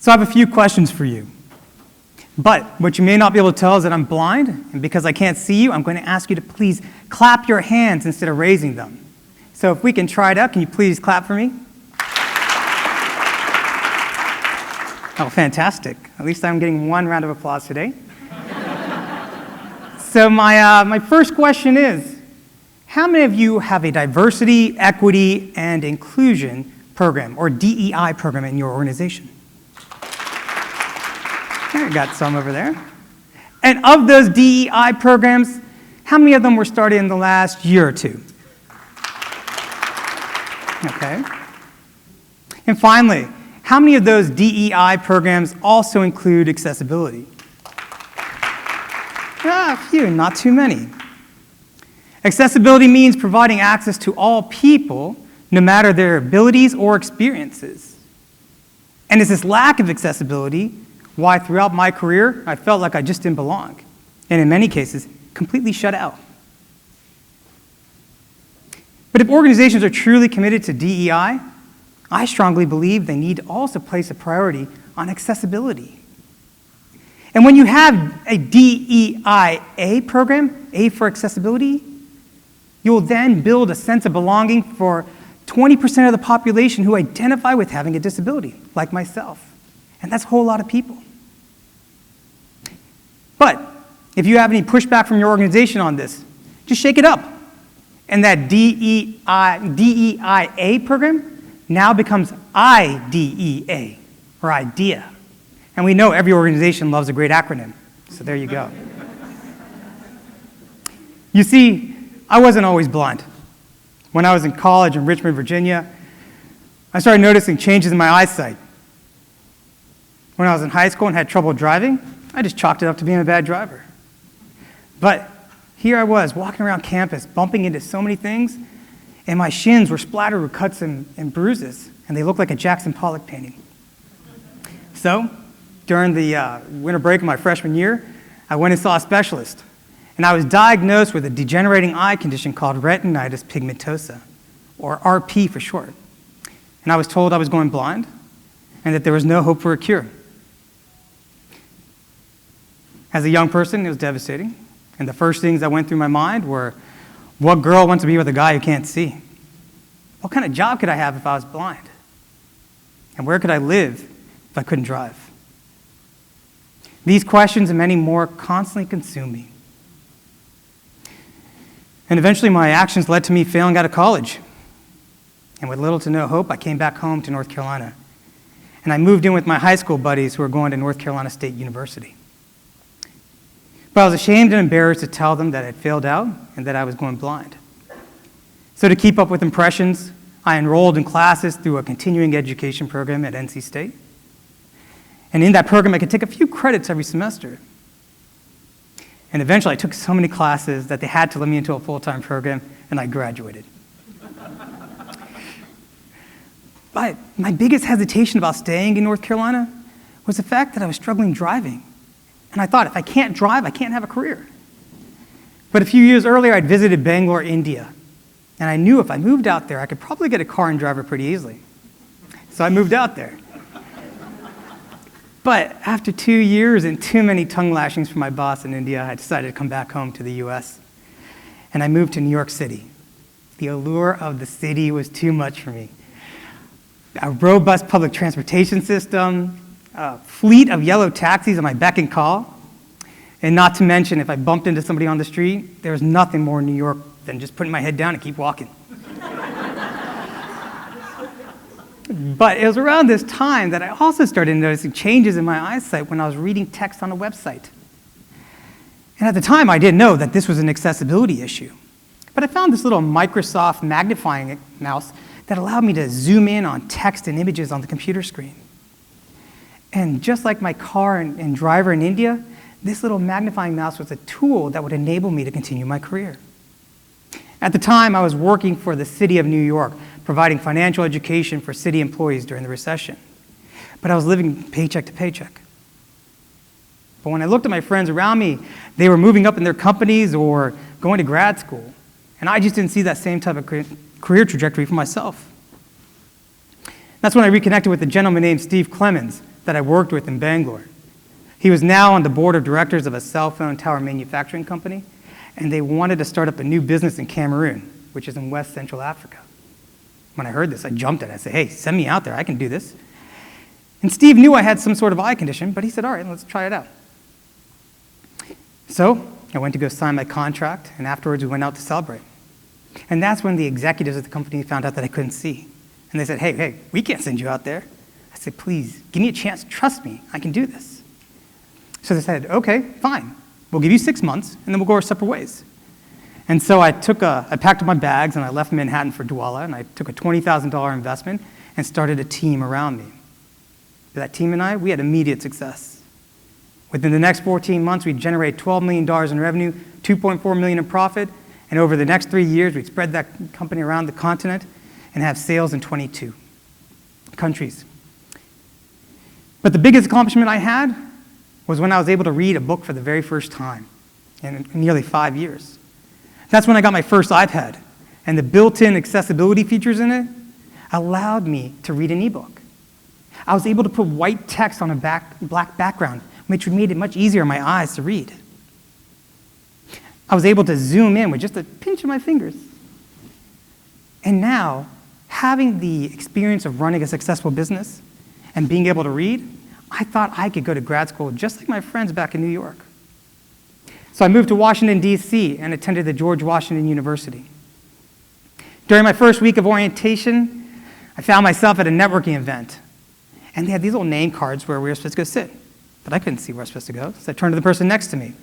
So I have a few questions for you. But what you may not be able to tell is that I'm blind, and because I can't see you, I'm going to ask you to please clap your hands instead of raising them. So if we can try it out, can you please clap for me? Oh, fantastic. At least I'm getting one round of applause today. So my first question is, how many of you have a diversity, equity, and inclusion program, or DEI program in your organization? I got some over there. And of those DEI programs, how many of them were started in the last year or two? Okay. And finally, how many of those DEI programs also include accessibility? A few, not too many. Accessibility means providing access to all people, no matter their abilities or experiences. And it's this lack of accessibility why throughout my career, I felt like I just didn't belong, and in many cases, completely shut out. But if organizations are truly committed to DEI, I strongly believe they need to also place a priority on accessibility. And when you have a DEIA program, A for accessibility, you'll then build a sense of belonging for 20% of the population who identify with having a disability, like myself. And that's a whole lot of people. But if you have any pushback from your organization on this, just shake it up. And that DEIA program now becomes IDEA, or IDEA. And we know every organization loves a great acronym, so there you go. You see, I wasn't always blind. When I was in college in Richmond, Virginia, I started noticing changes in my eyesight. When I was in high school and had trouble driving, I just chalked it up to being a bad driver. But here I was, walking around campus, bumping into so many things, and my shins were splattered with cuts and bruises, and they looked like a Jackson Pollock painting. So, during the winter break of my freshman year, I went and saw a specialist, and I was diagnosed with a degenerating eye condition called retinitis pigmentosa, or RP for short. And I was told I was going blind, and that there was no hope for a cure. As a young person, it was devastating. And the first things that went through my mind were, what girl wants to be with a guy who can't see? What kind of job could I have if I was blind? And where could I live if I couldn't drive? These questions and many more constantly consume me. And eventually my actions led to me failing out of college. And with little to no hope, I came back home to North Carolina. And I moved in with my high school buddies who were going to North Carolina State University. But I was ashamed and embarrassed to tell them that I had failed out and that I was going blind. So to keep up with impressions, I enrolled in classes through a continuing education program at NC State. And in that program, I could take a few credits every semester. And eventually, I took so many classes that they had to let me into a full-time program, and I graduated. But my biggest hesitation about staying in North Carolina was the fact that I was struggling driving. And I thought, if I can't drive, I can't have a career. But a few years earlier, I'd visited Bangalore, India. And I knew if I moved out there, I could probably get a car and drive it pretty easily. So I moved out there. But after 2 years and too many tongue lashings from my boss in India, I decided to come back home to the US. And I moved to New York City. The allure of the city was too much for me. A robust public transportation system, a fleet of yellow taxis on my beck and call, and not to mention, if I bumped into somebody on the street, there was nothing more in New York than just putting my head down and keep walking. But it was around this time that I also started noticing changes in my eyesight when I was reading text on a website. And at the time, I didn't know that this was an accessibility issue. But I found this little Microsoft magnifying mouse that allowed me to zoom in on text and images on the computer screen. And just like my car and driver in India, this little magnifying mouse was a tool that would enable me to continue my career. At the time, I was working for the city of New York, providing financial education for city employees during the recession. But I was living paycheck to paycheck. But when I looked at my friends around me, they were moving up in their companies or going to grad school. And I just didn't see that same type of career trajectory for myself. That's when I reconnected with a gentleman named Steve Clemens, that I worked with in Bangalore. He was now on the board of directors of a cell phone tower manufacturing company, and they wanted to start up a new business in Cameroon, which is in West Central Africa. When I heard this, I jumped at it. I said, hey, send me out there. I can do this. And Steve knew I had some sort of eye condition, but he said, all right, let's try it out. So I went to go sign my contract, and afterwards we went out to celebrate. And that's when the executives of the company found out that I couldn't see. And they said, hey, we can't send you out there. I said, please, give me a chance. Trust me. I can do this. So they said, okay, fine. We'll give you 6 months, and then we'll go our separate ways. And so I packed up my bags, and I left Manhattan for Douala, and I took a $20,000 investment and started a team around me. That team and I, we had immediate success. Within the next 14 months, we'd generate $12 million in revenue, $2.4 million in profit, and over the next 3 years, we'd spread that company around the continent and have sales in 22 countries. But the biggest accomplishment I had was when I was able to read a book for the very first time in nearly 5 years. That's when I got my first iPad, and the built-in accessibility features in it allowed me to read an ebook. I was able to put white text on a black background, which made it much easier on my eyes to read. I was able to zoom in with just a pinch of my fingers. And now, having the experience of running a successful business and being able to read, I thought I could go to grad school just like my friends back in New York. So I moved to Washington, D.C., and attended the George Washington University. During my first week of orientation, I found myself at a networking event. And they had these little name cards where we were supposed to go sit. But I couldn't see where I was supposed to go, so I turned to the person next to me.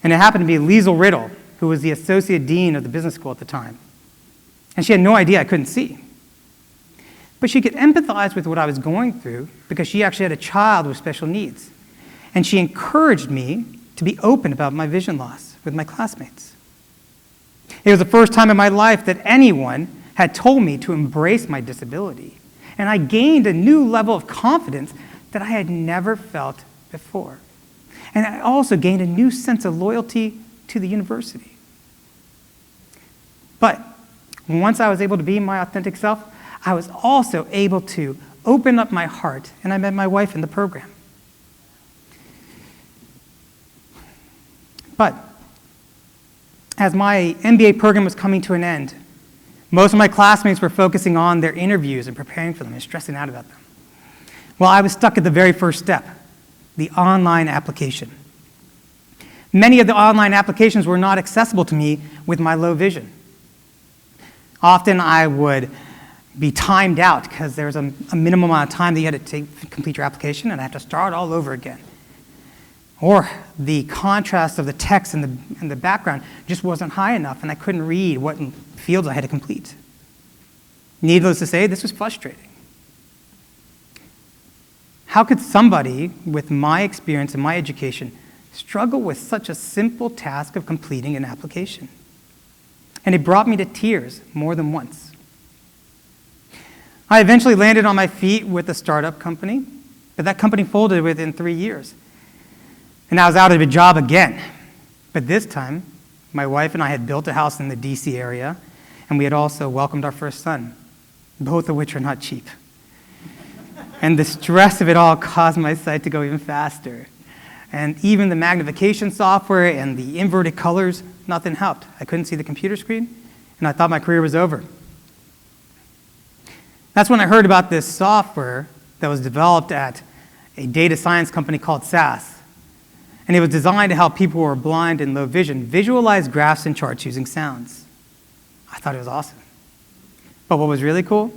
And it happened to be Liesl Riddle, who was the associate dean of the business school at the time. And she had no idea I couldn't see. But she could empathize with what I was going through because she actually had a child with special needs. And she encouraged me to be open about my vision loss with my classmates. It was the first time in my life that anyone had told me to embrace my disability. And I gained a new level of confidence that I had never felt before. And I also gained a new sense of loyalty to the university. But once I was able to be my authentic self, I was also able to open up my heart, and I met my wife in the program. But as my MBA program was coming to an end, most of my classmates were focusing on their interviews and preparing for them and stressing out about them. Well, I was stuck at the very first step, the online application. Many of the online applications were not accessible to me with my low vision. Often I would be timed out because there was a minimum amount of time that you had to complete your application, and I had to start all over again. Or the contrast of the text and the background just wasn't high enough, and I couldn't read what fields I had to complete. Needless to say, this was frustrating. How could somebody with my experience and my education struggle with such a simple task of completing an application? And it brought me to tears more than once. I eventually landed on my feet with a startup company, but that company folded within 3 years. And I was out of a job again. But this time, my wife and I had built a house in the DC area, and we had also welcomed our first son, both of which are not cheap. And the stress of it all caused my sight to go even faster. And even the magnification software and the inverted colors, nothing helped. I couldn't see the computer screen, and I thought my career was over. That's when I heard about this software that was developed at a data science company called SAS. And it was designed to help people who are blind and low vision visualize graphs and charts using sounds. I thought it was awesome. But what was really cool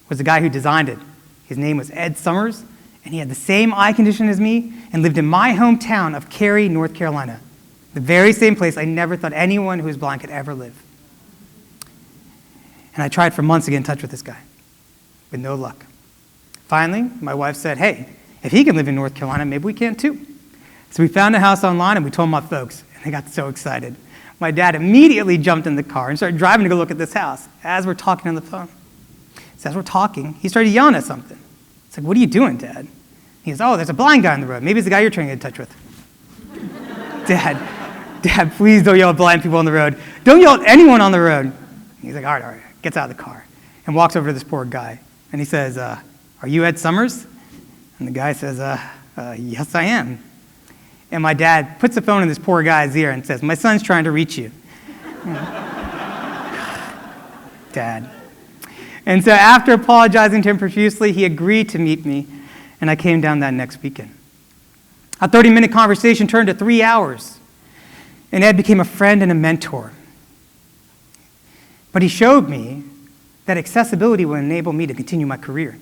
was the guy who designed it. His name was Ed Summers, and he had the same eye condition as me and lived in my hometown of Cary, North Carolina, the very same place I never thought anyone who was blind could ever live. And I tried for months to get in touch with this guy, with no luck. Finally, my wife said, hey, if he can live in North Carolina, maybe we can too. So we found a house online and we told my folks, and they got so excited. My dad immediately jumped in the car and started driving to go look at this house as we're talking on the phone. So as we're talking, he started yelling at something. It's like, what are you doing, Dad? He goes, oh, there's a blind guy on the road. Maybe it's the guy you're trying to get in touch with. Dad, please don't yell at blind people on the road. Don't yell at anyone on the road. He's like, all right. Gets out of the car and walks over to this poor guy. And he says, are you Ed Summers? And the guy says, yes, I am. And my dad puts the phone in this poor guy's ear and says, my son's trying to reach you. Dad. And so after apologizing to him profusely, he agreed to meet me, and I came down that next weekend. A 30-minute conversation turned to 3 hours, and Ed became a friend and a mentor. But he showed me that accessibility will enable me to continue my career,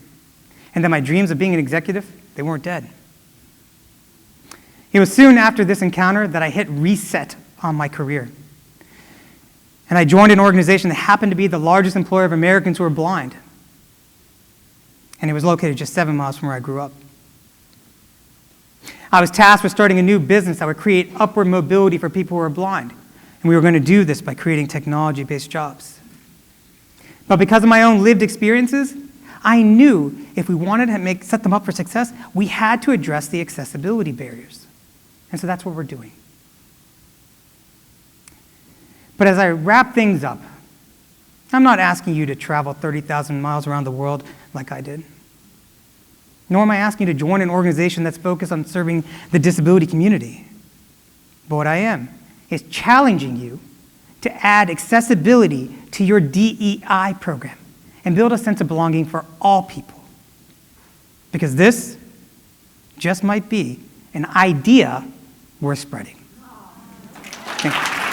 and that my dreams of being an executive, they weren't dead. It was soon after this encounter that I hit reset on my career. And I joined an organization that happened to be the largest employer of Americans who are blind. And it was located just 7 miles from where I grew up. I was tasked with starting a new business that would create upward mobility for people who are blind. And we were going to do this by creating technology-based jobs. But because of my own lived experiences, I knew if we wanted to set them up for success, we had to address the accessibility barriers. And so that's what we're doing. But as I wrap things up, I'm not asking you to travel 30,000 miles around the world like I did. Nor am I asking you to join an organization that's focused on serving the disability community. But what I am is challenging you to add accessibility to your DEI program and build a sense of belonging for all people. Because this just might be an idea worth spreading. Thank you.